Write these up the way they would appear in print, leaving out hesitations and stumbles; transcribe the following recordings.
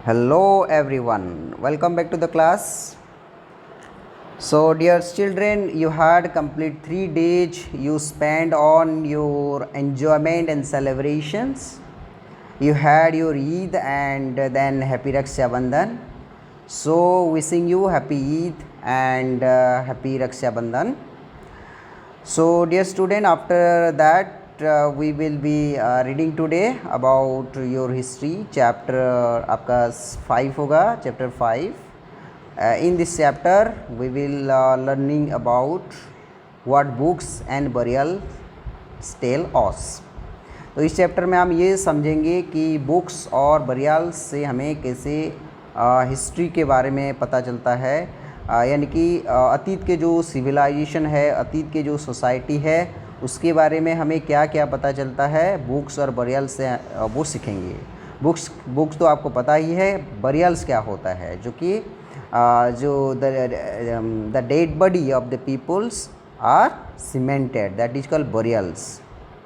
Hello everyone, welcome back to the class. So dear children, you had complete 3 days you spent on your enjoyment and celebrations. You had your Eid and then happy Raksha Bandhan. So wishing you happy Eid and happy Raksha Bandhan. So dear student, after that we will be reading today about your history chapter आपका 5 होगा chapter 5. In this chapter we will learning about what books and burials tell us. तो इस chapter में हम ये समझेंगे कि books और बरियाल से हमें कैसे हिस्ट्री के बारे में पता चलता है, यानी कि अतीत के जो सिविलाइजेशन है, अतीत के जो सोसाइटी है, उसके बारे में हमें क्या क्या पता चलता है बुक्स और बरियाल से, वो सीखेंगे. बुक्स तो आपको पता ही है. बरियाल्स क्या होता है, जो कि जो the dead body of the peoples are cemented, that is called burials.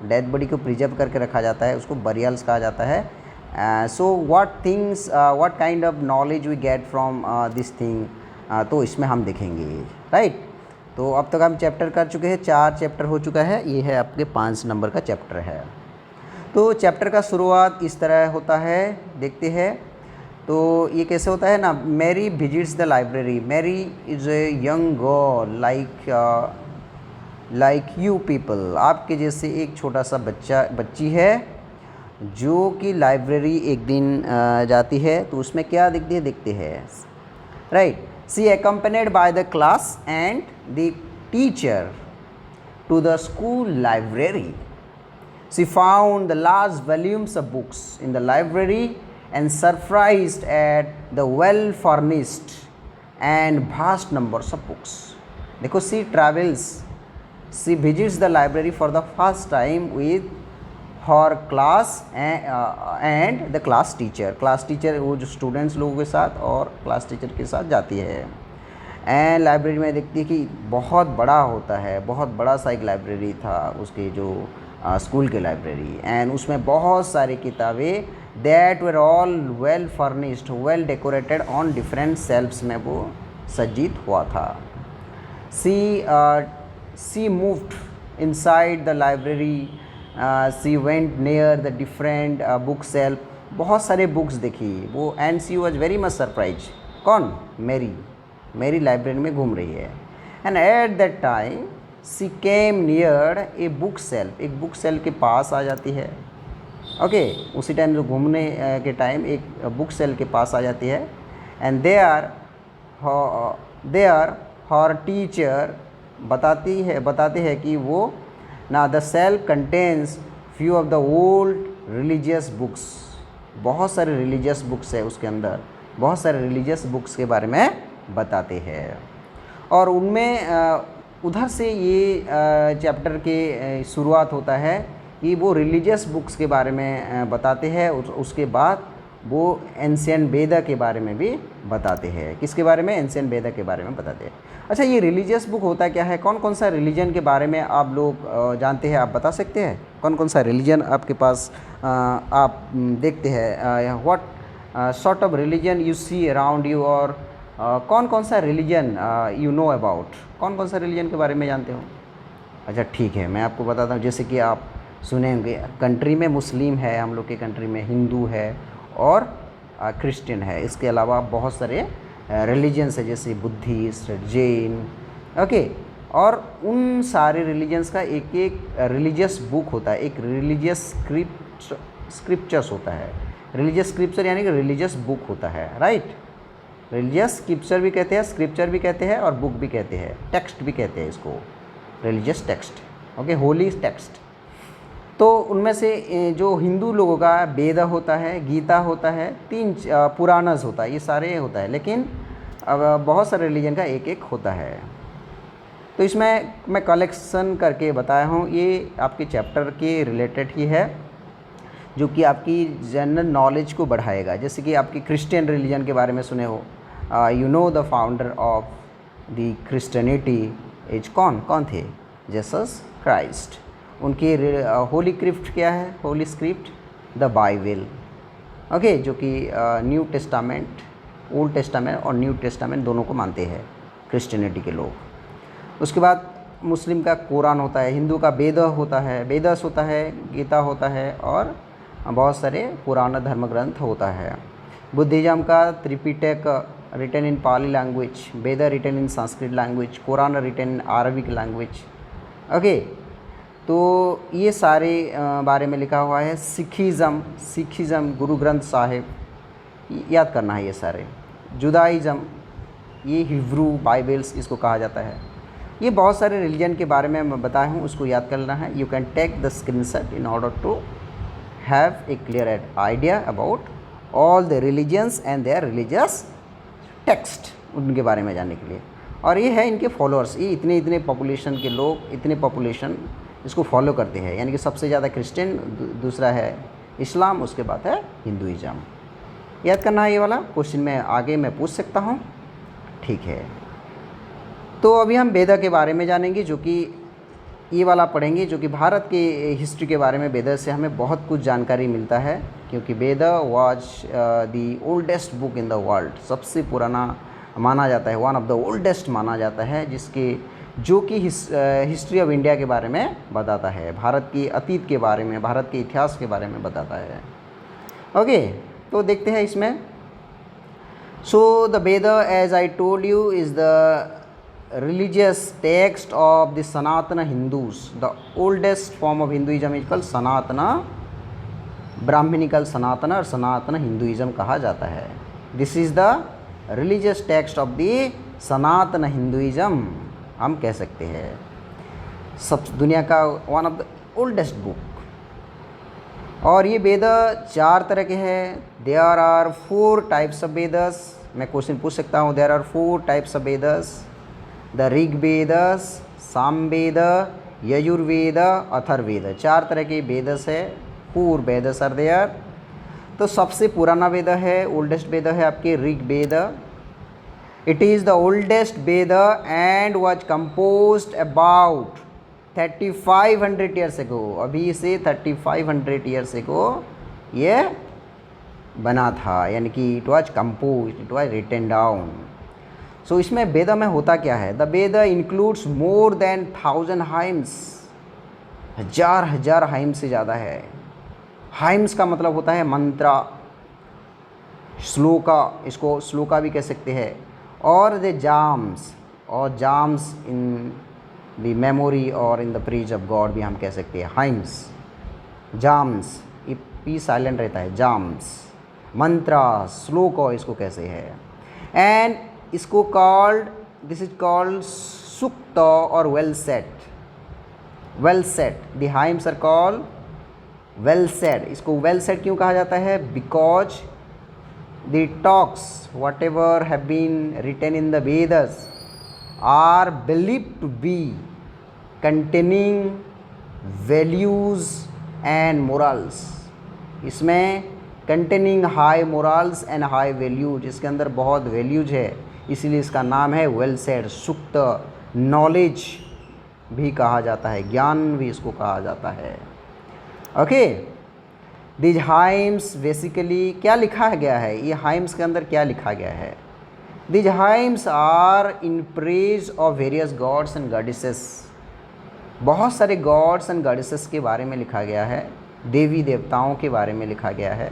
Dead body को प्रिजर्व करके रखा जाता है, उसको बरियाल्स कहा जाता है. So what kind of knowledge we get from this thing, तो इसमें हम देखेंगे. राइट. तो अब तक हम चैप्टर कर चुके हैं, 4 चैप्टर हो चुका है. ये है आपके 5 नंबर का चैप्टर है. तो चैप्टर का शुरुआत इस तरह होता है, देखते हैं. तो ये कैसे होता है ना, Mary visits the library. Mary is a young girl like you people. आपके जैसे एक छोटा सा बच्ची है जो कि लाइब्रेरी एक दिन जाती है. तो उसमें क्या देखते हैं. Right. She accompanied by the class and the teacher to the school library. She found the large volumes of books in the library and surprised at the well-furnished and vast numbers of books. देखो, she visits the library for the first time with her class and the class teacher. Class teacher वो जो students लोगों के साथ और class teacher के साथ जाती है. एंड लाइब्रेरी में देखती है कि बहुत बड़ा होता है, बहुत बड़ा सा एक लाइब्रेरी था उसके जो स्कूल के लाइब्रेरी. एंड उसमें बहुत सारी किताबें that were all well furnished, well decorated on different shelfs में वो सज्जित हुआ था. She moved inside the library. She went near the different book shelf. बहुत सारे बुक्स देखी वो. And she was very much surprise. कौन? मेरी लाइब्रेरी में घूम रही है. And at that time she came near a book shelf. एक बुक सेल्फ के पास आ जाती है. ओके. उसी टाइम जो घूमने के टाइम एक बुक सेल्फ के पास आ जाती है. एंड देयर हर टीचर बताते हैं कि वो ना the self contains few of the old religious books. बहुत सारे रिलीजियस बुक्स है उसके अंदर. बहुत सारे रिलीजियस बुक्स के बारे में बताते हैं. और उनमें उधर से ये चैप्टर के शुरुआत होता है कि वो रिलीजियस बुक्स के बारे में बताते हैं. उसके बाद वो एंशिएंट वेदा के बारे में भी बताते हैं. किसके बारे में? एंशिएंट वेदा के बारे में बताते हैं. अच्छा, ये रिलीजियस बुक होता क्या है? कौन कौन सा रिलीजन के बारे में आप लोग जानते हैं? आप बता सकते हैं कौन कौन सा रिलीजन आपके पास आप देखते हैं? What sort of religion you see around you, और कौन कौन सा रिलीजन यू नो अबाउट? कौन कौन सा रिलीजन के बारे में जानते हो? अच्छा, ठीक है, मैं आपको बताता हूँ. जैसे कि आप सुने होंगे, कंट्री में मुस्लिम है, हम लोग के कंट्री में हिंदू है और क्रिश्चियन है. इसके अलावा बहुत सारे रिलीजन्स है, जैसे बुद्धिस्ट, जैन. ओके. और उन सारे रिलीजन्स का एक एक रिलीजियस बुक होता है. एक रिलीजियस स्क्रिप्चर्स होता है. रिलीजियस स्क्रिप्चर यानी कि रिलीजियस बुक होता है. राइट. रिलीजियस स्क्रिप्चर भी कहते हैं, स्क्रिप्चर भी कहते हैं और बुक भी कहते हैं, टेक्स्ट भी कहते हैं इसको, religious text. Okay. Holi text. तो उनमें से जो हिंदू लोगों का वेद होता है, गीता होता है, 3 पुराणस होता है, ये सारे होता है. लेकिन अब बहुत सारे रिलीजन का एक एक होता है. तो इसमें मैं कलेक्शन करके बताया हूँ. ये आपके चैप्टर के रिलेटेड ही है, जो कि आपकी जनरल नॉलेज को बढ़ाएगा. जैसे कि आपकी क्रिश्चियन रिलीजन के बारे में सुने हो. You know the founder of the Christianity is कौन थे? Jesus Christ. उनकी होली स्क्रिप्ट क्या है? Holi script the Bible. Okay, जो कि न्यू टेस्टामेंट, ओल्ड टेस्टामेंट और न्यू टेस्टामेंट दोनों को मानते हैं क्रिश्चियनिटी के लोग। उसके बाद मुस्लिम का कुरान होता है, हिंदू का वेद होता है, वेदस होता है, गीता होता है और बहुत सारे पुराना धर्म ग्रंथ होता है। बुद्धिज़्म का Tripitaka written in Pali language, Veda written in Sanskrit language, Quran written in Arabic language. Okay, तो ये सारे बारे में लिखा हुआ है। सिखिज़म गुरु ग्रंथ साहिब, याद करना है ये सारे। जुदाइज़म, ये हिब्रू बाइबल्स इसको कहा जाता है। ये बहुत सारे रिलीजन के बारे में मैं बताया हूँ, उसको याद करना है। You can take the screenshot in order to have a clear idea about all the religions and their religious text, उनके बारे में जानने के लिए। और ये है इनके फॉलोअर्स, ये इतने इतने पॉपुलेशन के लोग, इतने पॉपुलेशन इसको फॉलो करते हैं। यानी कि सबसे ज़्यादा क्रिश्चियन, दूसरा है इस्लाम, उसके बाद है हिंदुइज़म। याद करना है ये वाला क्वेश्चन, में आगे मैं पूछ सकता हूँ, ठीक है। तो अभी हम वेद के बारे में जानेंगे, जो कि ये वाला पढ़ेंगे, जो कि भारत के हिस्ट्री के बारे में वेद से हमें बहुत कुछ जानकारी मिलता है, क्योंकि Veda was the oldest book in the world, सबसे पुराना माना जाता है, वन ऑफ द ओल्डेस्ट माना जाता है, जिसके जो कि हिस्ट्री ऑफ इंडिया के बारे में बताता है, भारत की अतीत के बारे में, भारत के इतिहास के बारे में बताता है। ओके, तो देखते हैं इसमें। So the Veda, as I told you, is the religious text of the Sanatana Hindus. The oldest form of Hinduism is called Sanatana, Brahminical Sanatana और Sanatana Hinduism कहा जाता है। This is the religious text of the Sanatana Hinduism, हम कह सकते हैं सब दुनिया का one of the oldest book. और ये वेद 4 तरह के हैं। There are 4 types of Vedas. मैं क्वेश्चन पूछ सकता हूँ, there are 4 types of Vedas, the Rigvedas, Samaveda, Yajurveda, Atharvaveda. 4 तरह के वेदस है, 4 वेदस आर देयर। तो सबसे पुराना वेद है, ओल्डेस्ट वेद है आपके Rigveda. It is the oldest Veda and was composed about 3500 years ago. अभी से 3500 ईयर्स एगो ये बना था, यानी कि it was composed, it was written down. So इसमें वेद में होता क्या है? The Veda includes more than 1000 hymns, हजार हाइम्स से ज़्यादा है। हाइम्स का मतलब होता है मंत्रा, श्लोका, इसको श्लोका भी कह सकते हैं। और द जाम्स, और जाम्स इन द मेमोरी और in the praise of God भी हम कह सकते हैं। हाइम्स, जाम्स, ये पी साइलेंट रहता है, जाम्स, मंत्रा, श्लोका इसको कैसे है। एंड इसको called, this is called Sukta और well set. Well set, the hymns are called well set. इसको वेल सेट क्यों कहा जाता है? Because the talks whatever have been written in the Vedas are believed to be containing values and morals. इसमें containing high morals and high values, इसके अंदर बहुत values है, इसीलिए इसका नाम है वेल सेड। सुक्त, नॉलेज भी कहा जाता है, ज्ञान भी इसको कहा जाता है। ओके, दिज हाइम्स बेसिकली क्या लिखा गया है, ये हाइम्स के अंदर क्या लिखा गया है? These hymns are in praise of various gods and goddesses. बहुत सारे गॉड्स एंड गॉडेसेस के बारे में लिखा गया है, देवी देवताओं के बारे में लिखा गया है।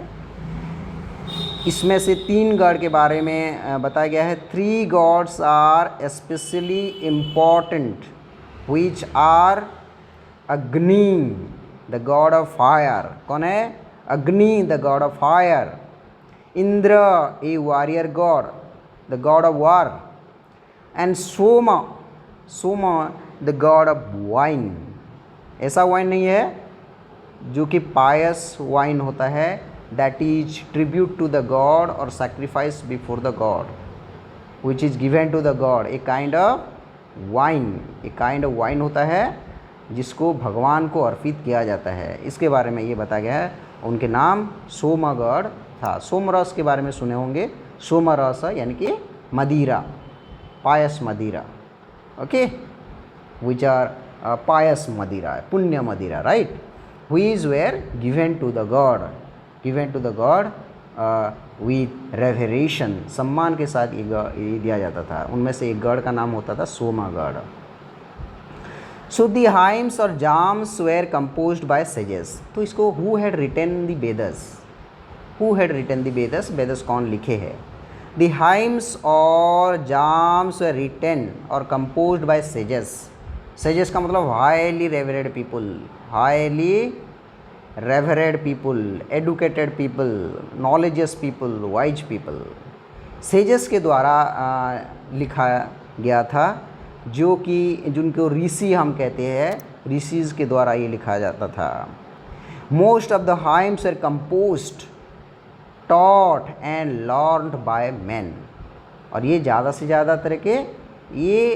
इसमें से 3 गॉड के बारे में बताया गया है। 3 gods are specially important, which are Agni, the god of fire. कौन है? Agni, the god of fire. Indra, a warrior god, the god of war. And Soma, Soma the god of wine. ऐसा वाइन नहीं है जो कि पायस वाइन होता है, that is tribute to the god और sacrifice before the god, which is given to the god. A kind of wine, एक kind of wine होता है जिसको भगवान को अर्पित किया जाता है। इसके बारे में ये बताया गया है। उनके नाम सोमगढ़ था। सोमरस के बारे में सुने होंगे, सोमरस यानी कि मदिरा, पायस मदिरा। ओके, विच आर पायस मदिरा, पुण्य मदिरा, right, which were given to the god, given to the god with रेवरेशन, सम्मान के साथ ये दिया जाता था। उनमें से एक गढ़ का नाम होता था सोमागढ़। सो दी हाइम्स और जाम्स वेयर कंपोज्ड बाय सेजेस। तो इसको who had written the Vedas, who had written the Vedas, Vedas कौन लिखे हैं। द हाइम्स और जाम्स वेयर रिटन और कंपोज्ड बाय सेजेस। सेजेस का मतलब highly revered people, highly revered people, educated people, knowledgeous people, wise people. Sages के द्वारा लिखा गया था, जो कि जिनको ऋषि हम कहते हैं, ऋषिज़ के द्वारा ये लिखा जाता था। Most of the hymns are composed, taught and learned by man. और ये ज़्यादा से ज़्यादा तरह के ये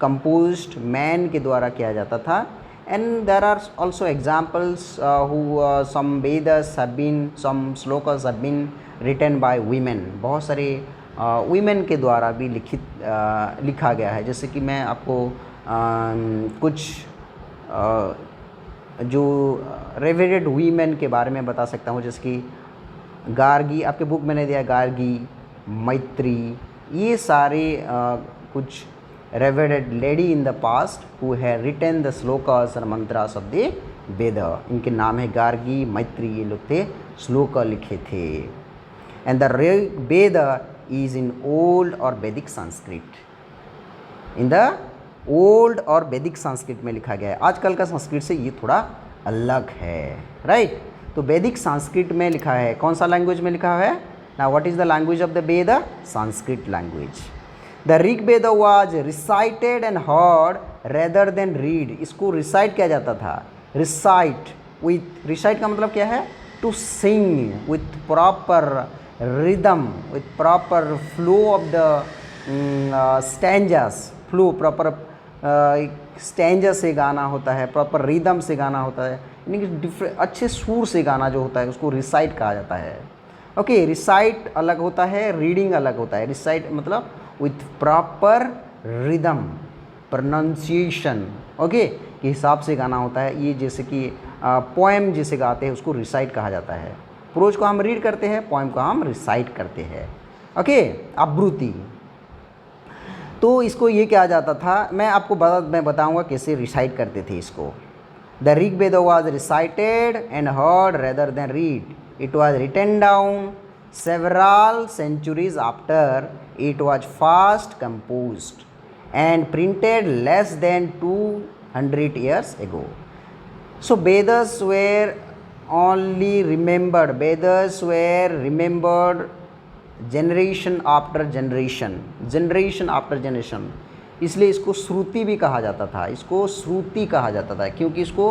कंपोज्ड मैन के द्वारा किया जाता था। And there are also examples who some Vedas have been, some slokas have been written by women। बहुत सारे women के द्वारा भी लिखा गया है। जैसे कि मैं आपको कुछ जो रेवरेड women के बारे में बता सकता हूँ, जैसे कि गार्गी, आपके बुक मैंने दिया गार्गी, मैत्री, ये सारे कुछ revered lady in the past who had written the slokas और mantras of the Veda। इनके नाम है गार्गी, मैत्री, ये लोग थे श्लोक लिखे थे। And the Veda is in old और Vedic Sanskrit, in the old और वैदिक संस्कृत में लिखा गया है। आजकल का संस्कृत से ये थोड़ा अलग है, राइट। तो वैदिक संस्कृत में लिखा है। कौन सा लैंग्वेज में लिखा है ना, what is the language of the Veda, Sanskrit language. The Rig Veda was recited and heard rather than read. इसको रिसाइट किया जाता था, रिसाइट विथ, रिसाइट का मतलब क्या है, to sing with proper rhythm, with proper flow of the stanzas, flow proper stanzas से गाना होता है, प्रॉपर रिदम से गाना होता है, यानी कि डिफरेंट अच्छे सुर से गाना जो होता है उसको रिसाइट कहा जाता है। ओके, रिसाइट अलग होता है, रीडिंग अलग होता है। रिसाइट मतलब with proper rhythm, pronunciation, okay, के हिसाब से गाना होता है। ये जैसे कि पोएम जैसे गाते हैं उसको रिसाइट कहा जाता है। प्रोज को हम रीड करते हैं, पोएम को हम रिसाइट करते हैं। ओके, आवृत्ति। तो इसको ये कहा जाता था, मैं आपको मैं बताऊंगा कैसे रिसाइट करते थे इसको। The Rig Veda was recited and heard rather than read. It was written down several centuries after it was first composed and printed less than 200 years ago. So Vedas were only remembered, Vedas were remembered generation after generation, generation after generation। इसलिए इसको श्रुति भी कहा जाता था, इसको श्रुति कहा जाता था, क्योंकि इसको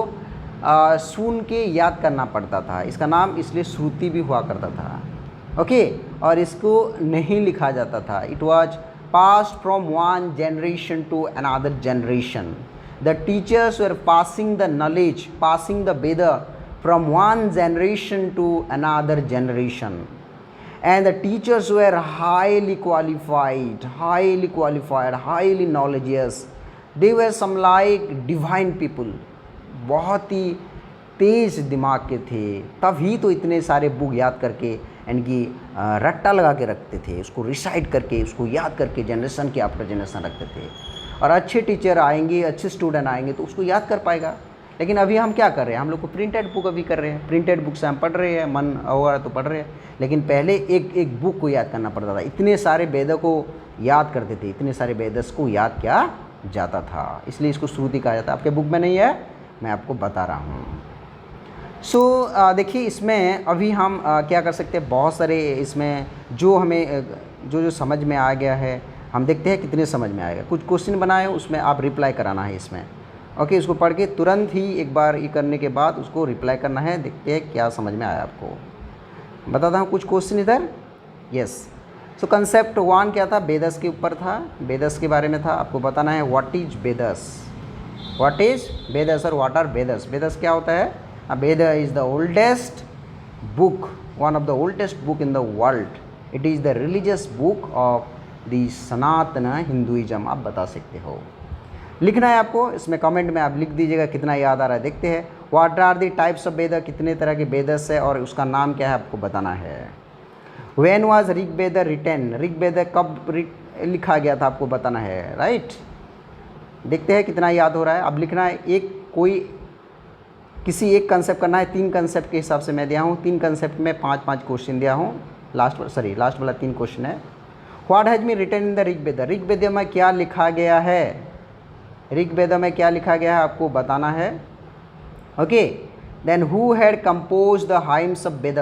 सुन के याद करना पड़ता था। इसका नाम इसलिए श्रुति भी हुआ करता था। ओके, और इसको नहीं लिखा जाता था। It was passed from one generation to another generation. The teachers were passing the knowledge, passing the Veda from one generation to another generation. And the teachers were highly qualified, highly qualified, highly knowledgeous. They were some like divine people, बहुत ही तेज दिमाग के थे, तभी तो इतने सारे book याद करके यानी कि रट्टा लगा के रखते थे, उसको रिसाइट करके, उसको याद करके जनरेशन के आफ्टर जनरेशन रखते थे। और अच्छे टीचर आएंगे, अच्छे स्टूडेंट आएंगे तो उसको याद कर पाएगा। लेकिन अभी हम क्या कर रहे हैं, हम लोग को प्रिंटेड बुक अभी कर रहे हैं, प्रिंटेड बुक से हम पढ़ रहे हैं, मन होगा तो पढ़ रहे हैं। लेकिन पहले एक एक बुक को याद करना पड़ता था, इतने सारे वेदों को याद करते थे, इतने सारे वेदस को याद किया जाता था, इसलिए इसको श्रुति कहा जाता है। आपके बुक में नहीं है, मैं आपको बता रहा हूँ। देखिए इसमें अभी हम क्या कर सकते हैं, बहुत सारे इसमें जो हमें जो समझ में आ गया है, हम देखते हैं कितने समझ में आएगा। कुछ क्वेश्चन बनाए, उसमें आप रिप्लाई कराना है इसमें। ओके, उसको पढ़ के तुरंत ही एक बार ये करने के बाद उसको रिप्लाई करना है। देखते हैं क्या समझ में आया आपको। बताता हूँ कुछ क्वेश्चन इधर। यस, सो कंसेप्ट 1 क्या था, वेदस के ऊपर था, वेदस के बारे में था। आपको बताना है what is Vedas, what is Vedas और व्हाट आर वेदस। वेदस क्या होता है, Veda is the oldest book, one of the oldest book in the world. It is the religious book of the Sanatana Hinduism। आप बता सकते हो, लिखना है आपको इसमें, कमेंट में आप लिख दीजिएगा कितना याद आ रहा है, देखते हैं। What are the types of Veda, कितने तरह के वेदस है और उसका नाम क्या है आपको बताना है। When was Rigveda written, Rigveda कब लिखा गया था आपको बताना है, राइट। देखते हैं कितना याद हो रहा है। अब लिखना है एक कोई किसी एक कंसेप्ट करना है, 3 कंसेप्ट के हिसाब से मैं दिया हूँ, 3 कंसेप्ट में 5-5 क्वेश्चन दिया हूँ। लास्ट वाला 3 क्वेश्चन है। What has been written in the Rigveda, Rigveda में क्या लिखा गया है, ऋग्वेद में क्या लिखा गया है आपको बताना है। Okay, then who had compose the hymns of Veda,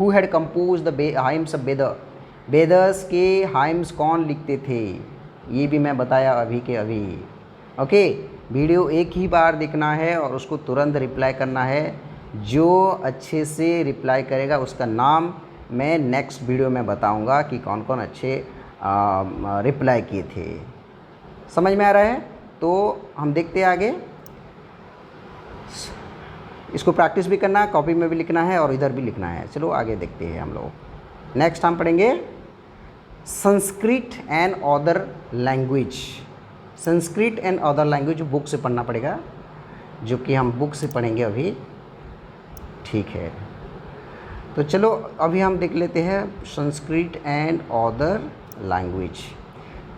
who had compose the hymns of Veda, Vedas के हाइम्स कौन लिखते थे, ये भी मैं बताया अभी के अभी। ओके, वीडियो एक ही बार देखना है और उसको तुरंत रिप्लाई करना है। जो अच्छे से रिप्लाई करेगा उसका नाम मैं नेक्स्ट वीडियो में बताऊंगा कि कौन कौन अच्छे रिप्लाई किए थे। समझ में आ रहा है? तो हम देखते हैं आगे। इसको प्रैक्टिस भी करना है, कॉपी में भी लिखना है और इधर भी लिखना है। चलो आगे देखते हैं हम लोग। नेक्स्ट हम पढ़ेंगे Sanskrit and other language. Sanskrit and other language book से पढ़ना पड़ेगा, जो कि हम बुक से पढ़ेंगे अभी, ठीक है। तो चलो अभी हम देख लेते हैं संस्कृत एंड अदर लैंग्वेज।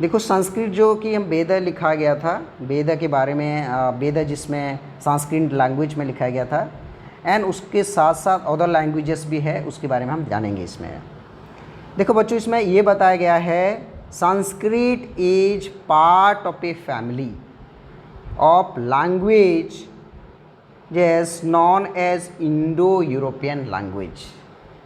देखो संस्कृत जो कि हम वेद लिखा गया था, वेद के बारे में, वेद जिसमें संस्कृत लैंग्वेज में लिखा गया था, एंड उसके साथ साथ अदर लैंग्वेजेस भी है, उसके बारे में हम जानेंगे इसमें। देखो बच्चों, इसमें ये बताया गया है Sanskrit is part of a family of language जैस known as Indo European language.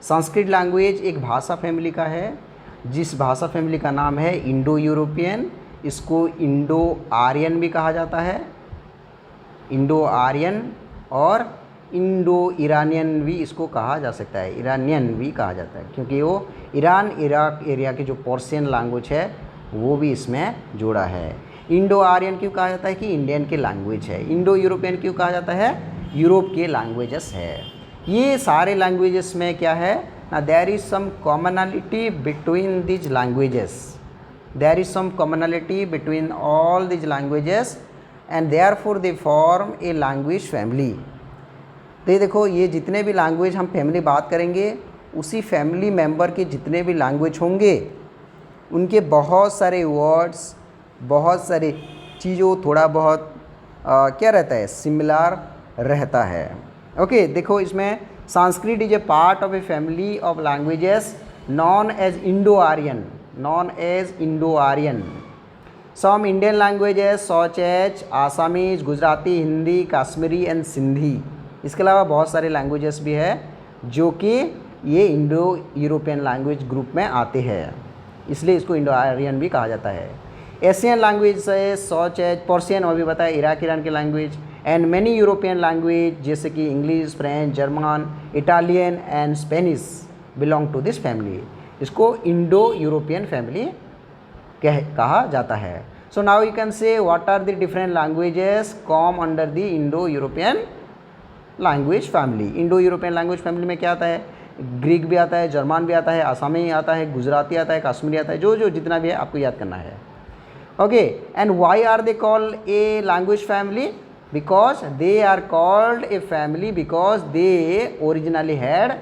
Sanskrit language एक भाषा फैमिली का है, जिस भाषा फैमिली का नाम है इंडो यूरोपियन। इसको इंडो आर्यन भी कहा जाता है, इंडो आर्यन, और इंडो ईरानियन भी इसको कहा जा सकता है, ईरानियन भी कहा जाता है, क्योंकि वो ईरान इराक एरिया की जो पर्शियन लैंग्वेज है वो भी इसमें जोड़ा है। इंडो आर्यन क्यों कहा जाता है कि इंडियन की लैंग्वेज है। इंडो यूरोपियन क्यों कहा जाता है, यूरोप के लैंग्वेजेस है। ये सारे लैंग्वेजेस में क्या है ना, there is some commonality between these languages, there is some commonality between all these languages and therefore they form a language family. तो ये देखो, ये जितने भी लैंग्वेज हम फैमिली बात करेंगे, उसी फैमिली मेंबर के जितने भी लैंग्वेज होंगे, उनके बहुत सारे वर्ड्स, बहुत सारी चीज़ों, थोड़ा बहुत क्या रहता है, सिमिलर रहता है। ओके, देखो इसमें Sanskrit is a part of a family of languages known as Indo Aryan, known as Indo Aryan. Some Indian languages such as Assamese, Gujarati, Hindi, Kashmiri and Sindhi. इसके अलावा बहुत सारे लैंग्वेजेस भी है जो कि ये इंडो यूरोपियन लैंग्वेज ग्रुप में आते हैं, इसलिए इसको इंडो आर्यन भी कहा जाता है। एशियन लैंग्वेज से सच एज पर्शियन, अभी बताया, इराक ईरान की language, and many European language जैसे कि English, French, German, Italian and Spanish belong to this family. इसको इंडो यूरोपियन फैमिली कहा जाता है। So now you can say what are the different languages come under the Indo European language family. Indo European language family में क्या आता है, Greek भी आता है, जर्मन भी आता है, आसामी आता है, गुजराती आता है, कश्मीरी आता है, जो जितना भी है आपको याद करना है। Okay, and why are they called a language family, because they are called a family because they originally had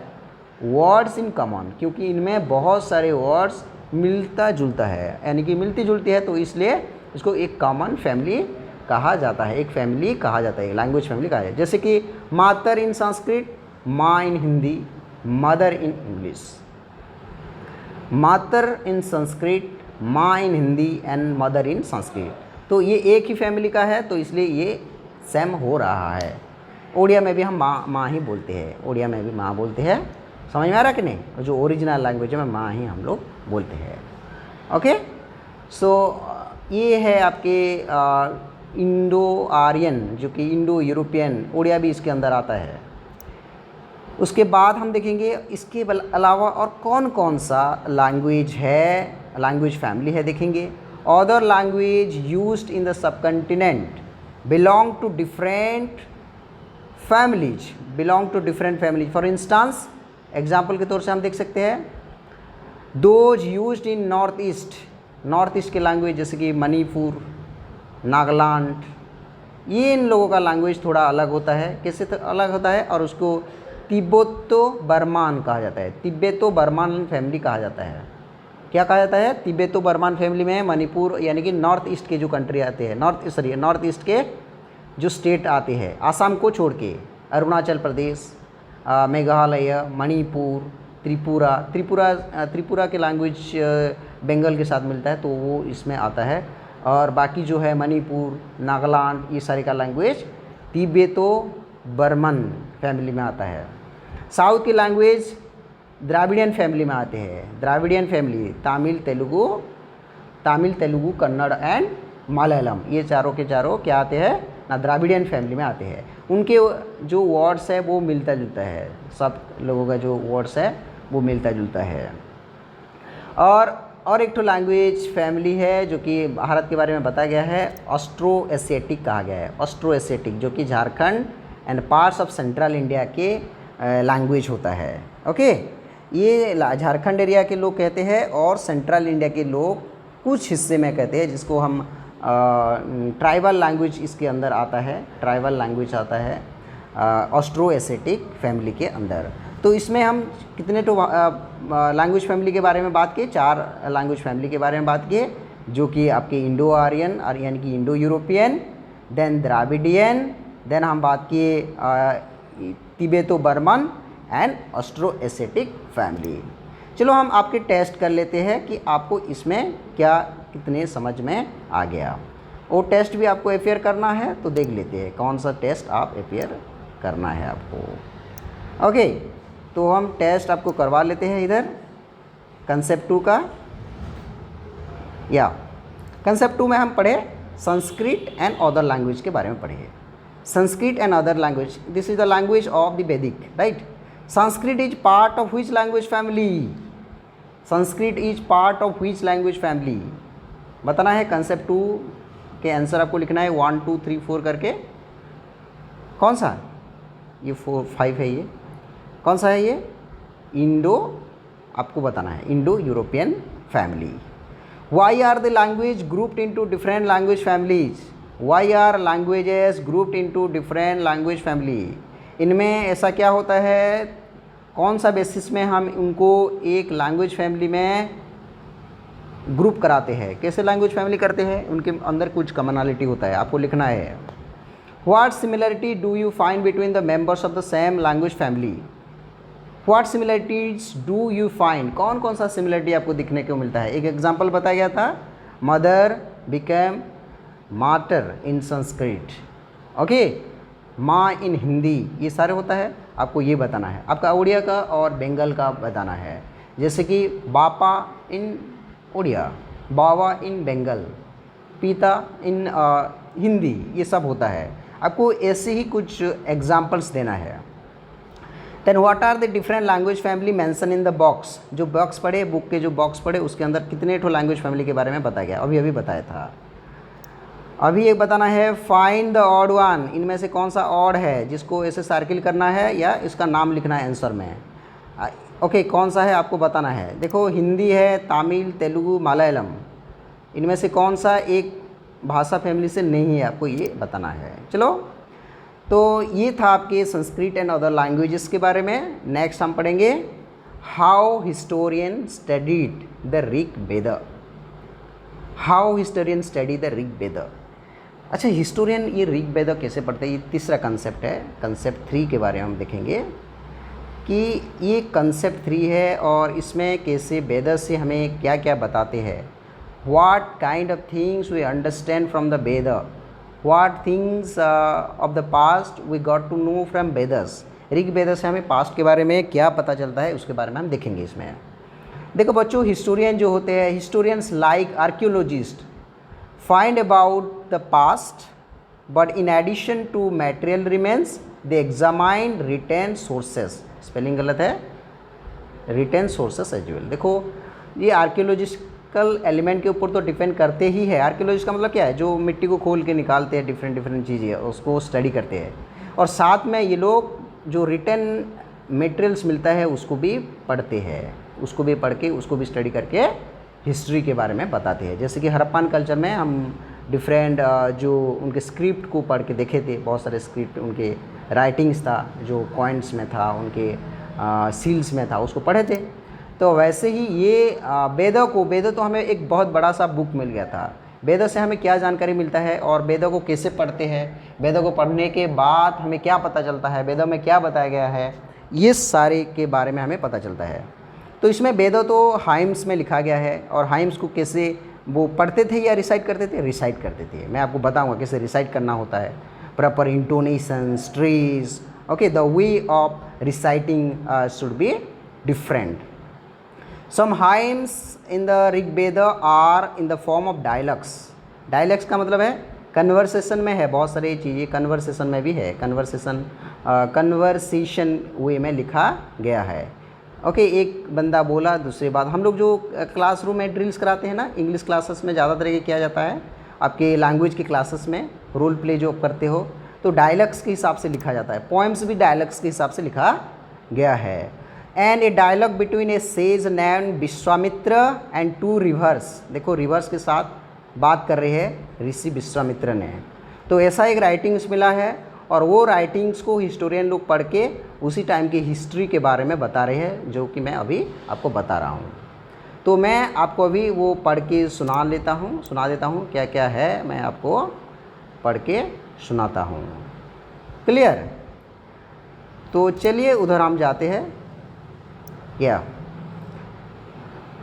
words in common, क्योंकि इनमें बहुत सारे वर्ड्स मिलता जुलता है, यानी कि मिलती जुलती है, तो इसलिए इसको एक कॉमन फैमिली कहा जाता है, एक फैमिली कहा जाता है, लैंग्वेज फैमिली कहा जाता है। जैसे कि मातर इन संस्कृत, माँ in Hindi, mother in English. मातर इन संस्कृत, माँ in Hindi and mother in Sanskrit. तो ये एक ही फैमिली का है, तो इसलिए ये सेम हो रहा है। ओडिया में भी हम माँ ही बोलते हैं, ओडिया में भी माँ बोलते हैं। समझ में आ रहा कि नहीं? जो ओरिजिनल लैंग्वेज में माँ ही हम लोग बोलते हैं। ओके, सो ये है आपके इंडो आर्यन, जो कि इंडो यूरोपियन, ओडिया भी इसके अंदर आता है। उसके बाद हम देखेंगे इसके अलावा और कौन कौन सा लैंग्वेज है, लैंग्वेज फैमिली है, देखेंगे। Other language used in the subcontinent belong to different families, belong to different families. For instance, example के तौर से हम देख सकते हैं, those used in north east, north east के लैंग्वेज जैसे कि मणिपुर, नागालैंड, ये इन लोगों का लैंग्वेज थोड़ा अलग होता है। कैसे अलग होता है? और उसको तिब्बतो बर्मान कहा जाता है, तिब्बतो बर्मान फैमिली कहा जाता है। क्या कहा जाता है? तिब्बतो बर्मान फैमिली में मणिपुर यानी कि नॉर्थ ईस्ट के जो कंट्री आते हैं, नॉर्थ ईस्ट के जो स्टेट आते हैं, आसाम को छोड़ के अरुणाचल प्रदेश, मेघालय, मणिपुर, त्रिपुरा के लैंग्वेज बंगाल के साथ मिलता है तो वो इसमें आता है। और बाकी जो है मणिपुर, नागालैंड, ये सारे का लैंग्वेज तिब्बतो बर्मन फैमिली में आता है। साउथ की लैंग्वेज द्राविडियन फैमिली में आते हैं। Dravidian family Tamil, Telugu, Kannada and Malayalam, ये चारों के चारों क्या आते हैं ना, द्राविडियन फैमिली में आते हैं। उनके जो वर्ड्स है वो मिलता जुलता है, सब लोगों का जो वर्ड्स है वो मिलता जुलता है। और एक तो लैंग्वेज फैमिली है जो कि भारत के बारे में बताया गया है, ऑस्ट्रो एशियाटिक कहा गया है। ऑस्ट्रो एशियाटिक जो कि Jharkhand and parts of central India के लैंग्वेज होता है। ओके, ये झारखंड एरिया के लोग कहते हैं और सेंट्रल इंडिया के लोग कुछ हिस्से में कहते हैं, जिसको हम ट्राइबल लैंग्वेज इसके अंदर आता है, ट्राइबल लैंग्वेज आता है ऑस्ट्रो एशियाटिक फैमिली के अंदर। तो इसमें हम कितने तो लैंग्वेज फैमिली के बारे में बात किए, 4 लैंग्वेज फैमिली के बारे में बात किए, जो कि आपके इंडो आर्यन और यानी कि Indo European, then Dravidian, then हम बात किए Tibeto Burman and Austro Asiatic family. चलो हम आपके टेस्ट कर लेते हैं कि आपको इसमें क्या कितने समझ में आ गया। वो टेस्ट भी आपको अपेयर करना है तो देख लेते हैं कौन सा टेस्ट आप अपेयर करना है आपको। ओके, तो हम टेस्ट आपको करवा लेते हैं इधर कंसेप्ट 2 का। या कंसेप्ट 2 में हम पढ़े संस्कृत एंड अदर लैंग्वेज के बारे में पढ़े। Sanskrit and other language, this is the language of the Vedic, right. Sanskrit is part of which language family? Sanskrit is part of which language family? बताना है। कंसेप्ट 2 के आंसर आपको लिखना है 1 2 3 4 करके। कौन सा? ये 4 5 है। ये कौन सा है? ये इंडो, आपको बताना है Indo European family. Why are the language grouped into different language families? Why are languages grouped into different language family? इनमें ऐसा क्या होता है, कौन सा बेसिस में हम उनको एक लैंग्वेज फैमिली में ग्रुप कराते हैं? कैसे लैंग्वेज फैमिली करते हैं? उनके अंदर कुछ कॉमनैलिटी होता है, आपको लिखना है। What similarity do you find between the members of the same language family? What similarities do you find? कौन कौन सा सिमिलरिटी आपको दिखने को मिलता है? एक एग्जाम्पल बताया गया था, मदर बिकम माटर इन संस्कृत, ओके, माँ इन हिंदी, ये सारे होता है, आपको ये बताना है। आपका उड़िया का और बंगाल का बताना है, जैसे कि बापा इन उड़िया, बाबा इन बंगाल, पिता इन हिंदी, ये सब होता है। आपको ऐसे ही कुछ एग्जाम्पल्स देना है। Then what are the different language family mentioned in the box? जो बॉक्स पढ़े, बुक के जो बॉक्स पढ़े, उसके अंदर कितने ठो लैंग्वेज फैमिली के बारे में बताया गया, अभी बताया था। अभी एक बताना है फाइंड द ऑड वन, इनमें से कौन सा ऑड है जिसको ऐसे सर्किल करना है या इसका नाम लिखना है आंसर में। ओके, कौन सा है आपको बताना है। देखो हिंदी है, तमिल, तेलुगु, मलयालम, इनमें से कौन सा एक भाषा फैमिली से नहीं है, आपको ये बताना है। चलो, तो ये था आपके संस्कृत एंड अदर लैंग्वेजेस के बारे में। नेक्स्ट हम पढ़ेंगे how historian studied the Rig Veda. How historian study the Rig Veda. अच्छा, हिस्टोरियन ये ऋग वेद कैसे पढ़ते हैं, ये तीसरा कंसेप्ट है। कंसेप्ट 3 के बारे में हम देखेंगे कि ये कंसेप्ट 3 है और इसमें कैसे वेद से हमें क्या क्या बताते हैं। What kind of things we understand from the Veda, what things of the past we got to know from Vedas. Rig Veda से हमें पास्ट के बारे में क्या पता चलता है उसके बारे में हम देखेंगे इसमें। देखो बच्चों, हिस्टोरियन जो होते हैं, historians like archaeologist find about the past, but in addition to material remains they examine written sources. Spelling गलत है, रिटेन सोर्सेस एज वेल। देखो ये आर्कियोलॉजिकल एलिमेंट के ऊपर तो डिपेंड करते ही है। आर्कियोलॉजिस्ट का मतलब क्या है, जो मिट्टी को खोल के निकालते हैं डिफरेंट चीज़ें, उसको स्टडी करते हैं, और साथ में ये लोग जो रिटेन मटेरियल्स मिलता है उसको भी पढ़ते हैं, उसको भी पढ़ के उसको भी स्टडी करके हिस्ट्री के बारे में बताते हैं। जैसे कि हड़प्पन कल्चर में हम डिफरेंट जो उनके स्क्रिप्ट को पढ़ के देखे थे, बहुत सारे स्क्रिप्ट उनके राइटिंग्स था जो कॉइन्स में था, उनके सील्स में था, उसको पढ़े थे। तो वैसे ही ये वेदों तो हमें एक बहुत बड़ा सा बुक मिल गया था। वेदों से हमें क्या जानकारी मिलता है और वेदों को कैसे पढ़ते हैं, वेदों को पढ़ने के बाद हमें क्या पता चलता है, वेदों में क्या बताया गया है, ये सारे के बारे में हमें पता चलता है। तो इसमें वेदों तो हाइम्स में लिखा गया है, और हाइम्स को कैसे वो पढ़ते थे या रिसाइट करते थे? रिसाइट करते थे। मैं आपको बताऊंगा कैसे रिसाइट करना होता है, proper intonation, stress. Okay, the way of reciting should be different. Some hymns in the Rigveda are in the form of dialogues. Dialogues का मतलब है कन्वर्सेशन में है, बहुत सारी चीज़ें कन्वर्सेशन में भी है, कन्वर्सेशन वे में लिखा गया है। ओके, एक बंदा बोला, दूसरी बात, हम लोग जो क्लासरूम में ड्रिल्स कराते हैं ना, इंग्लिश क्लासेस में ज़्यादातर ये किया जाता है, आपके लैंग्वेज के क्लासेस में रोल प्ले जो करते हो, तो डायलॉग्स के हिसाब से लिखा जाता है। पोएम्स भी डायलॉग्स के हिसाब से लिखा गया है। And a dialogue between a sage named Vishwamitra and 2 rivers. देखो, रिवर्स के साथ बात कर रहे हैं ऋषि विश्वामित्र ने। तो ऐसा एक राइटिंग्स मिला है, और वो राइटिंग्स को हिस्टोरियन लोग पढ़ के उसी टाइम की हिस्ट्री के बारे में बता रहे हैं, जो कि मैं अभी आपको बता रहा हूँ। तो मैं आपको अभी वो पढ़ के सुना देता हूँ क्या क्या है, मैं आपको पढ़ के सुनाता हूँ। क्लियर? तो चलिए उधर हम जाते हैं। या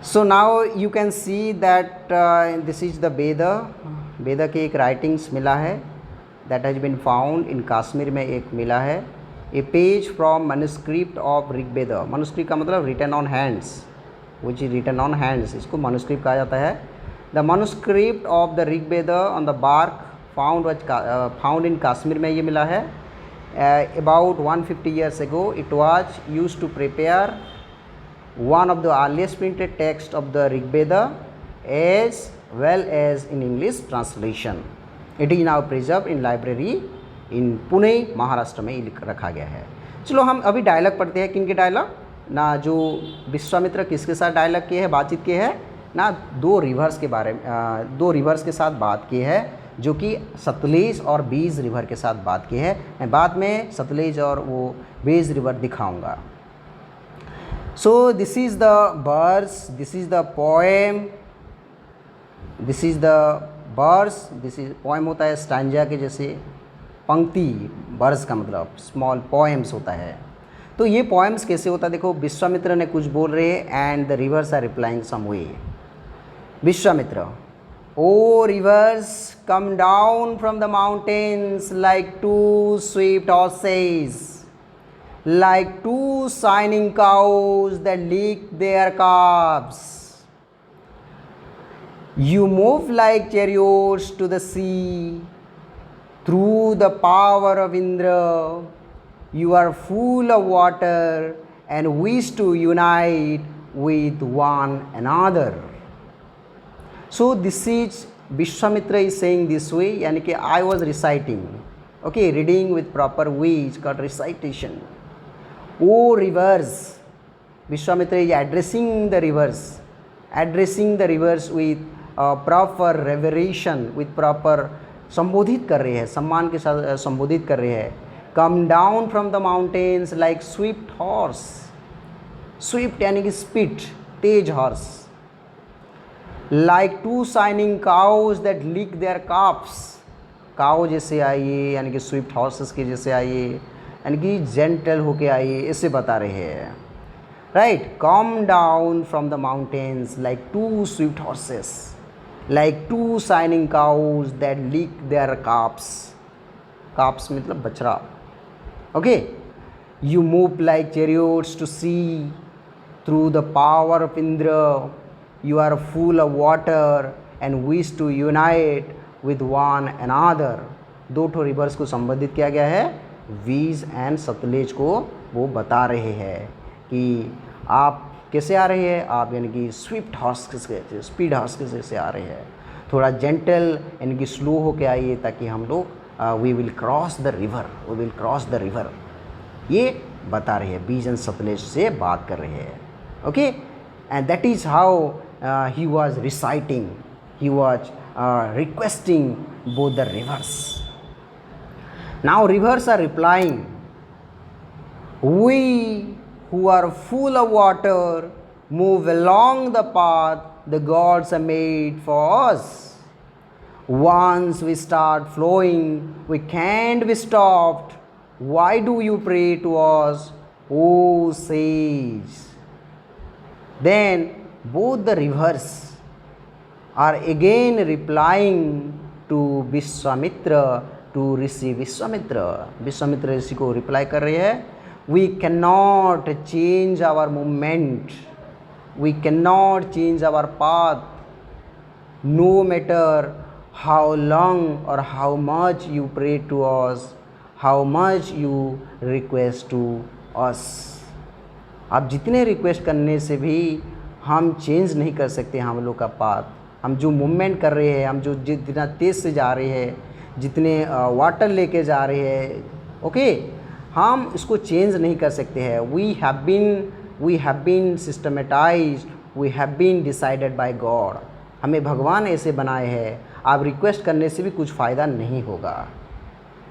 so now you can see that this is the Veda के एक राइटिंग्स मिला है, that has been found in Kashmir में एक मिला है। A page from manuscript of Rigveda. Manuscript का मतलब written on hands, which is written on hands, इसको मनुस्क्रिप्ट कहा जाता है। The manuscript of the Rigveda on the bark found in Kashmir में ये मिला है। About 150 years ago it was used to prepare one of the earliest printed text of the Rig Veda as well as in English translation. It is now preserved in library in Pune, Maharashtra में रखा गया है। चलो हम अभी dialogue पढ़ते हैं। किन के डायलॉग ना? जो विश्वामित्र किसके साथ डायलॉग किए हैं, बातचीत किए हैं ना? 2 रिवर्स के बारे में, 2 रिवर्स के साथ बात की है, जो कि सतलेज और बीज रिवर के साथ बात की है। मैं बाद में सतलेज और वो बीज रिवर दिखाऊंगा। So this is the verse, this is the poem, this is the verse, this is poem होता है स्टैंजा के जैसे पंक्ति, वर्स का मतलब स्मॉल पोएम्स होता है। तो ये पोएम्स कैसे होता है? देखो, विश्वामित्र ने कुछ बोल रहे हैं and the rivers are replying some way. Vishwamitra, o rivers come down from the mountains like 2 swift horses, like 2 shining cows that lick their calves. You move like chariots to the sea through the power of Indra. You are full of water and wish to unite with one another. So this is Vishwamitra is saying this way, यानी कि I was reciting, okay, reading with proper way is called recitation. O rivers, Vishwamitra is addressing the rivers with proper reveration, with proper संबोधित कर रहे हैं, सम्मान के साथ संबोधित कर रहे हैं। Come down from the mountains like swift horse, swift यानी कि speed, Tej horse, like 2 shining cows that lick their calves. Cow जैसे आइए, यानी कि स्विफ्ट हॉर्सेस के जैसे आइए, यानी कि जेंटल होके आइए, ऐसे बता रहे हैं। Right, come down from the mountains like 2 swift horses, like 2 shining cows that lick their calves. calves मतलब बछड़ा। Okay, you move like chariots to sea through the power of Indra. You are full of water and wish to unite with one another. 2 ठो reverse को संबोधित किया गया है, वीज and सतलेज को वो बता रहे हैं कि आप कैसे आ रहे हैं, आप यानी कि स्विफ्ट हॉर्स के, स्पीड हॉर्स के जैसे आ रहे हैं, थोड़ा जेंटल यानी कि स्लो होके आइए, ताकि हम लोग we will cross the river, ये बता रहे हैं, बीज एंड सतलेज से बात कर रहे हैं। Okay, and that is how he was reciting, he was requesting both the rivers. Now rivers are replying, we who are full of water move along the path the gods have made for us. Once we start flowing, we can't be stopped. Why do you pray to us, O sage? Then both the rivers are again replying to Vishwamitra, to ऋषि विश्वामित्र. विश्वामित्र ऋषि को reply कर रहे हैं, we cannot change our movement, we cannot change our path, no matter how long or how much you pray to us, how much you request to us. आप जितने request करने से भी हम चेंज नहीं कर सकते हम लोग का पाथ. हम जो मूवमेंट कर रहे हैं, हम जो जितना तेज़ से जा रहे हैं, जितने वाटर लेके जा रहे हैं, ओके, हम इसको चेंज नहीं कर सकते हैं. We have been systematized, we have been decided by God. हमें भगवान ऐसे बनाए हैं. आप रिक्वेस्ट करने से भी कुछ फ़ायदा नहीं होगा,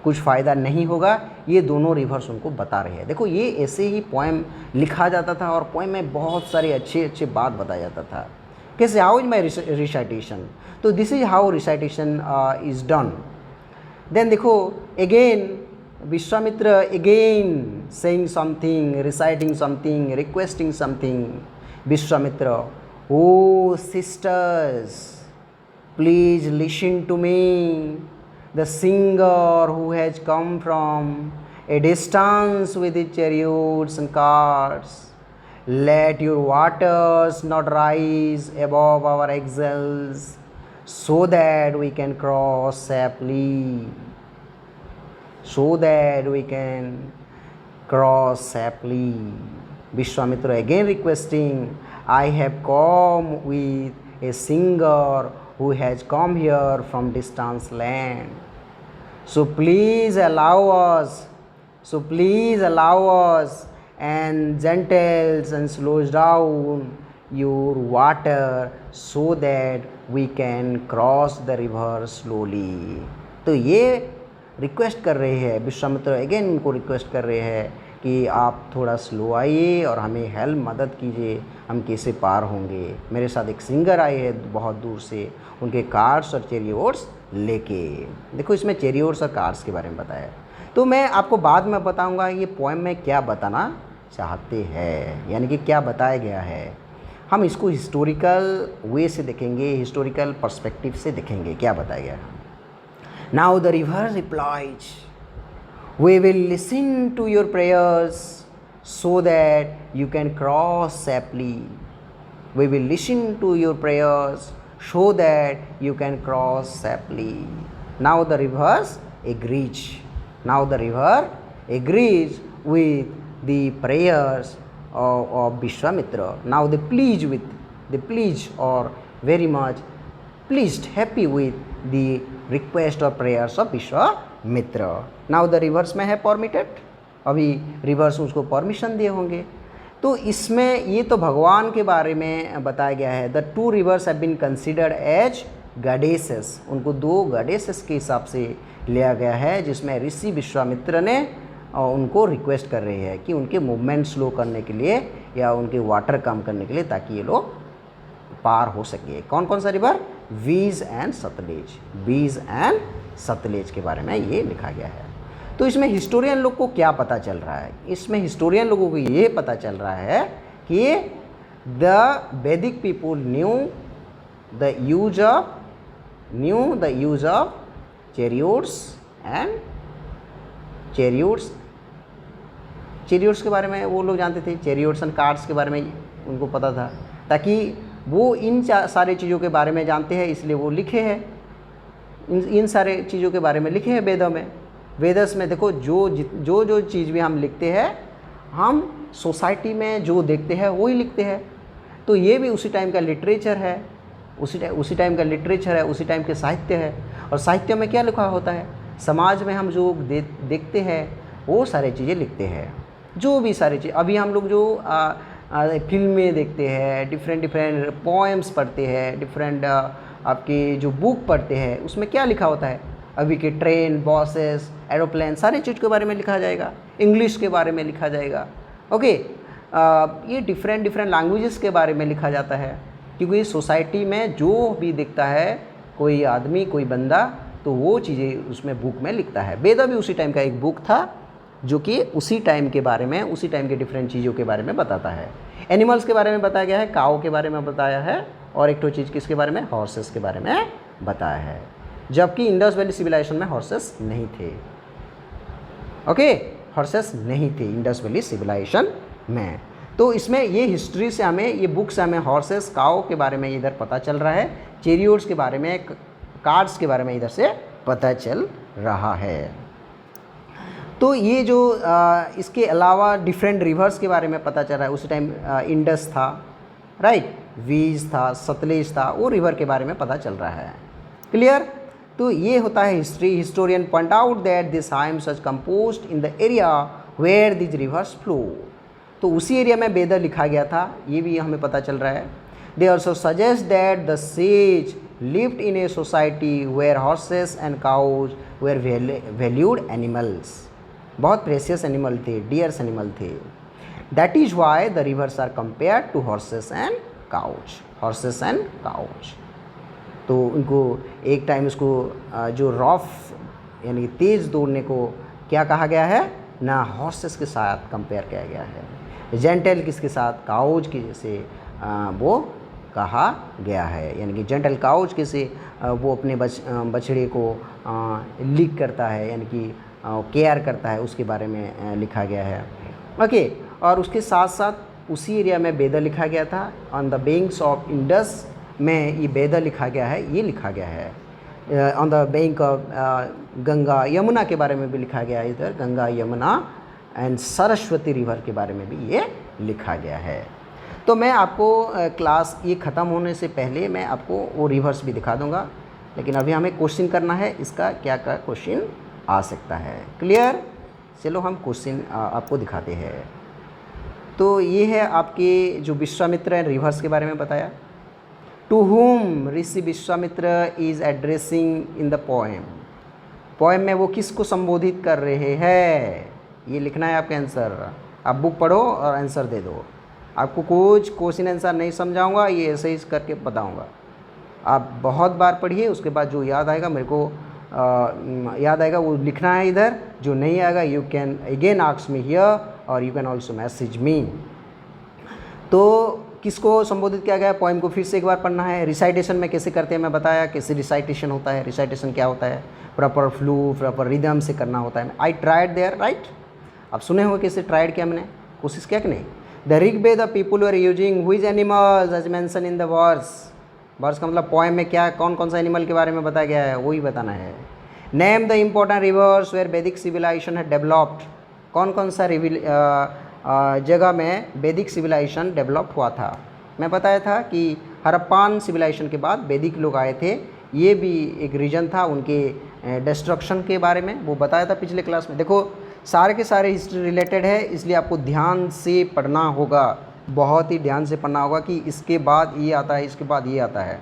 कुछ फ़ायदा नहीं होगा. ये दोनों रिवर्स उनको बता रहे हैं. देखो, ये ऐसे ही पोएम लिखा जाता था और पोएम में बहुत सारे अच्छे अच्छे बात बताया जाता था. कैसे, हाउ इज माई रिसाइटेशन. तो this is how recitation is done. Then देखो, again Vishwamitra again saying something, reciting something, requesting something. Vishwamitra, oh sisters, please listen to me, the singer who has come from a distance with his chariots and carts. Let your waters not rise above our axles, so that we can cross safely. So that we can cross safely. Vishwamitra again requesting, I have come with a singer who has come here from distant land. So please allow us and gentles and slows down your water so that we can cross the river slowly. तो ये request कर रहे हैं Vishwamitra, again उनको request कर रहे हैं कि आप थोड़ा स्लो आइए और हमें हेल्प मदद कीजिए, हम कैसे पार होंगे. मेरे साथ एक सिंगर आए हैं बहुत दूर से, उनके कार्स और चैरियोट्स लेके. देखो, इसमें चैरियोट्स और कार्स के बारे में बताया. तो मैं आपको बाद में बताऊंगा ये पोएम में क्या बताना चाहते हैं, यानी कि क्या बताया गया है. हम इसको हिस्टोरिकल वे से देखेंगे, हिस्टोरिकल पर्सपेक्टिव से देखेंगे क्या बताया गया है. Now the river replies, we will listen to your prayers so that you can cross safely. We will listen to your prayers so that you can cross safely. Now the rivers agrees. Now the river agrees with the prayers of Vishwamitra. Now they please or very much pleased, happy with the request or prayers of Vishwamitra. Now the reverse में है permitted, अभी reverse उसको permission दिए होंगे. तो इसमें ये तो भगवान के बारे में बताया गया है. The two rivers have been considered as goddesses. उनको दो गॉडेसेस के हिसाब से लिया गया है, जिसमें ऋषि विश्वामित्र ने उनको रिक्वेस्ट कर रहे हैं कि उनके मूवमेंट स्लो करने के लिए या उनके वाटर कम करने के लिए, ताकि ये लोग पार हो सके. कौन कौन सा रिवर? वीज एंड सतलेज. वीज एंड सतलेज के बारे में ये लिखा गया है. तो इसमें हिस्टोरियन लोग को क्या पता चल रहा है? इसमें हिस्टोरियन लोगों को ये पता चल रहा है कि the Vedic people knew the use of chariots के बारे में वो लोग जानते थे. चैरियोट्स एंड कार्ट्स के बारे में उनको पता था, ताकि वो इन सारे चीज़ों के बारे में जानते हैं, इसलिए वो लिखे हैं. इन सारे चीज़ों के बारे में लिखे हैं वेदों में. वेदस में देखो, जो चीज़ भी हम लिखते हैं, हम सोसाइटी में जो देखते हैं वो ही लिखते हैं. तो ये भी उसी टाइम का लिटरेचर है, उसी टाइम का लिटरेचर है, उसी टाइम के साहित्य है. और साहित्य में क्या लिखा होता है? समाज में हम जो देखते हैं वो सारी चीज़ें लिखते हैं. जो भी सारी चीज़, अभी हम लोग जो फिल्में देखते हैं, डिफरेंट पोएम्स पढ़ते हैं, डिफरेंट आपके जो बुक पढ़ते हैं, उसमें क्या लिखा होता है, अभी के ट्रेन, बसेस, एरोप्लेन, सारी चीज़ के बारे में लिखा जाएगा, इंग्लिश के बारे में लिखा जाएगा। ओके, ये डिफरेंट लैंग्वेजेस के बारे में लिखा जाता है, क्योंकि सोसाइटी में जो भी दिखता है, कोई आदमी, कोई बंदा, तो वो चीज़ें उसमें बुक में लिखता है। वेदा भी उसी टाइम का एक बुक था जो कि उसी टाइम के बारे में, उसी टाइम के डिफरेंट चीज़ों के बारे में बताता है। एनिमल्स के बारे में बताया गया है, काऊ के बारे में बताया है, और एक तो चीज़ किसके बारे में, हॉर्सेस के बारे में बताया है, जबकि इंडस वैली सिविलाइजेशन में हॉर्सेस नहीं थे। ओके, हॉर्सेस नहीं थे इंडस वैली सिविलाइजेशन में। तो इसमें ये हिस्ट्री से हमें, ये बुक से हमें हॉर्सेस, काऊ के बारे में इधर पता चल रहा है, चैरियट्स के बारे में, कार्ड्स के बारे में इधर से पता चल रहा है। तो ये जो इसके अलावा डिफरेंट रिवर्स के बारे में पता चल रहा है। उसी टाइम इंडस था, राइट, वीज था, सतलेज था, वो रिवर के बारे में पता चल रहा है। क्लियर? तो ये होता है history. Historian point out that this hymns are composed in the area where this rivers flow. तो उसी एरिया में वेदर लिखा गया था, ये भी हमें पता चल रहा है। They also suggest that the sage lived in a society where horses and cows were valued animals. बहुत प्रेशियस एनिमल थे, डियर्स एनिमल थे। That is why the rivers are compared to horses and cows, horses and cows. तो उनको एक time उसको जो rough यानी तेज़ दौड़ने को क्या कहा गया है ना, हॉर्सेस के साथ कंपेयर किया गया है। जेंटल किसके साथ, काउच के जैसे वो कहा गया है, यानी कि जेंटल काउच कैसे वो अपने बछड़े को लीक करता है, यानी कि केयर करता है, उसके बारे में लिखा गया है। ओके, और उसके साथ साथ उसी एरिया में वेदर लिखा गया था। On the banks of Indus में ये वेदर लिखा गया है, ये लिखा गया है। On the bank of Ganga Yamuna के बारे में भी लिखा गया है, इधर गंगा यमुना एंड सरस्वती रिवर के बारे में भी ये लिखा गया है। तो मैं आपको क्लास ये ख़त्म होने से पहले मैं आपको वो रिवर्स भी दिखा दूंगा, लेकिन अभी हमें क्वेश्चन करना है, इसका क्या क्या क्वेश्चन आ सकता है। क्लियर? चलो हम क्वेश्चन आपको दिखाते हैं। तो ये है आपके जो विश्वामित्र रिवर्स के बारे में बताया। To whom Rishi Vishwamitra is addressing in the poem. Poem में वो किसको संबोधित कर रहे हैं, ये लिखना है आपका आंसर। आप बुक पढ़ो और आंसर दे दो। आपको कुछ क्वेश्चन आंसर नहीं समझाऊंगा, ये ऐसे ही करके बताऊंगा। आप बहुत बार पढ़िए, उसके बाद जो याद आएगा मेरे को याद आएगा वो लिखना है इधर। जो नहीं आएगा you can again ask me here और you can also message me. तो किसको संबोधित किया गया, पोएम को फिर से एक बार पढ़ना है। रिसाइटेशन में कैसे करते हैं मैं बताया, कैसे रिसाइटेशन होता है। रिसाइटेशन क्या होता है, प्रॉपर फ्लू, प्रॉपर रिदम से करना होता है। I tried there, right. आप सुने होंगे कैसे ट्राइड किया, मैंने कोशिश किया कि नहीं। The Rigveda people were using which animals as mentioned in the verse. Verse का मतलब पोएम में क्या कौन कौन सा एनिमल के बारे में बताया गया है, वही बताना है। Name the important rivers where Vedic civilization है डेवलप्ड। कौन कौन सा जगह में वैदिक सिविलाइजेशन डेवलप्ड हुआ था। मैं बताया था कि हड़प्पन सिविलाइजेशन के बाद वैदिक लोग आए थे, ये भी एक रीजन था उनके डिस्ट्रक्शन के बारे में, वो बताया था पिछले क्लास में। देखो सारे के सारे हिस्ट्री रिलेटेड है, इसलिए आपको ध्यान से पढ़ना होगा, बहुत ही ध्यान से पढ़ना होगा कि इसके बाद ये आता है, इसके बाद ये आता है।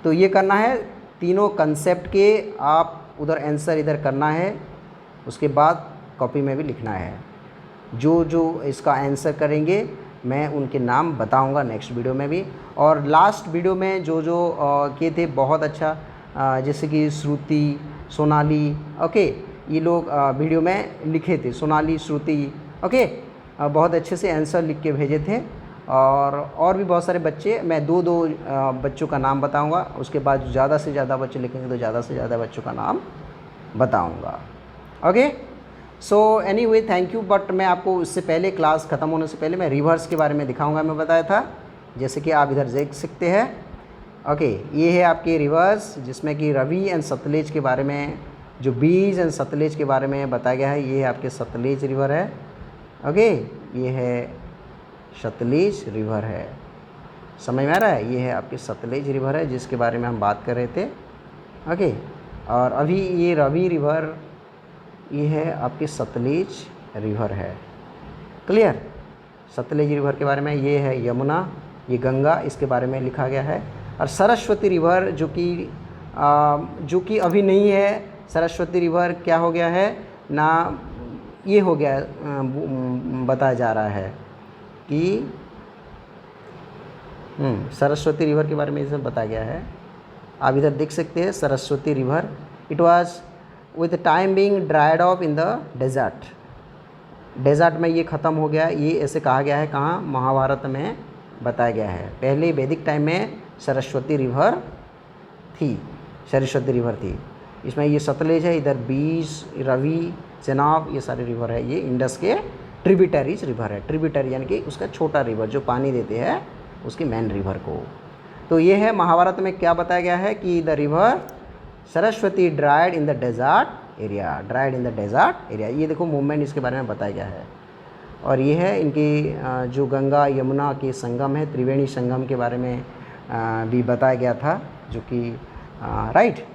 तो ये करना है, तीनों कंसेप्ट के आप उधर आंसर इधर करना है, उसके बाद कॉपी में भी लिखना है। जो जो इसका आंसर करेंगे मैं उनके नाम बताऊंगा नेक्स्ट वीडियो में भी। और लास्ट वीडियो में जो जो किए थे बहुत अच्छा, जैसे कि श्रुति, सोनाली, ओके, ये लोग वीडियो में लिखे थे, सोनाली, श्रुति, ओके, बहुत अच्छे से आंसर लिख के भेजे थे। और भी बहुत सारे बच्चे, मैं दो बच्चों का नाम बताऊंगा, उसके बाद ज़्यादा से ज़्यादा बच्चे लिखेंगे तो ज़्यादा से ज़्यादा बच्चों का नाम बताऊंगा। Okay, so anyway thank you. But मैं आपको इससे पहले, क्लास ख़त्म होने से पहले मैं रिवर्स के बारे में दिखाऊंगा, मैं बताया था, जैसे कि आप इधर देख सकते हैं। ओके, ये है आपके रिवर्स, जिसमें कि रवि एंड सतलेज के बारे में, जो बीज एंड सतलेज के बारे में बताया गया है। ये है आपके सतलेज रिवर है, ओके, ये है सतलेज रिवर है, समझ में आ रहा है। ये है आपके सतलेज रिवर है जिसके बारे में हम बात कर रहे थे, ओके। और अभी ये रवि रिवर, ये है आपके सतलेज रिवर है। क्लियर? सतलेज रिवर के बारे में, ये है यमुना, ये गंगा, इसके बारे में लिखा गया है। और सरस्वती रिवर जो कि अभी नहीं है, सरस्वती रिवर क्या हो गया है ना, ये हो गया बताया जा रहा है कि सरस्वती रिवर के बारे में इसमें बताया गया है। आप इधर देख सकते हैं Saraswati river, it was with time being dried off in the desert. Desert में ये ख़त्म हो गया, ये ऐसे कहा गया है, कहाँ, महाभारत में बताया गया है। पहले वैदिक टाइम में सरस्वती रिवर थी, सरस्वती रिवर थी। इसमें ये सतलेज है, इधर बीस, रवि, चेनाब, ये सारे रिवर है। ये इंडस के ट्रिब्यूटरीज रिवर है। ट्रिब्यूटरी यानी कि उसका छोटा रिवर जो पानी देते हैं उसकी मेन रिवर को। तो ये है महाभारत में क्या बताया गया है कि the river Saraswati dried in the desert area, dried in the desert area. ये देखो मूवमेंट इसके बारे में बताया गया है। और ये है इनकी जो गंगा यमुना के संगम है, त्रिवेणी संगम के बारे में भी बताया गया था, जो कि राइट।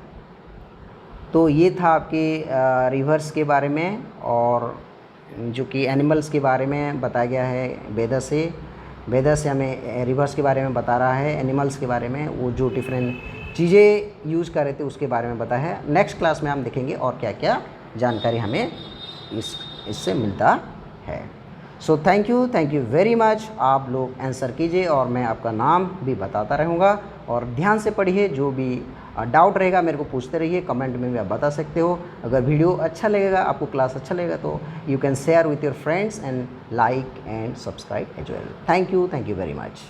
तो ये था आपके रिवर्स के बारे में, और जो कि एनिमल्स के बारे में बताया गया है वेदा से। वेदा से हमें रिवर्स के बारे में बता रहा है, एनिमल्स के बारे में, वो जो डिफरेंट चीज़ें यूज़ कर रहे थे उसके बारे में बताया है। नेक्स्ट क्लास में हम देखेंगे और क्या क्या जानकारी हमें इससे मिलता है। So thank you very much. आप लोग आंसर कीजिए और मैं आपका नाम भी बताता रहूँगा, और ध्यान से पढ़िए। जो भी डाउट रहेगा मेरे को पूछते रहिए, कमेंट में भी आप बता सकते हो। अगर वीडियो अच्छा लगेगा, आपको क्लास अच्छा लगेगा, तो you can share with your friends and like and subscribe as well. Thank you very much.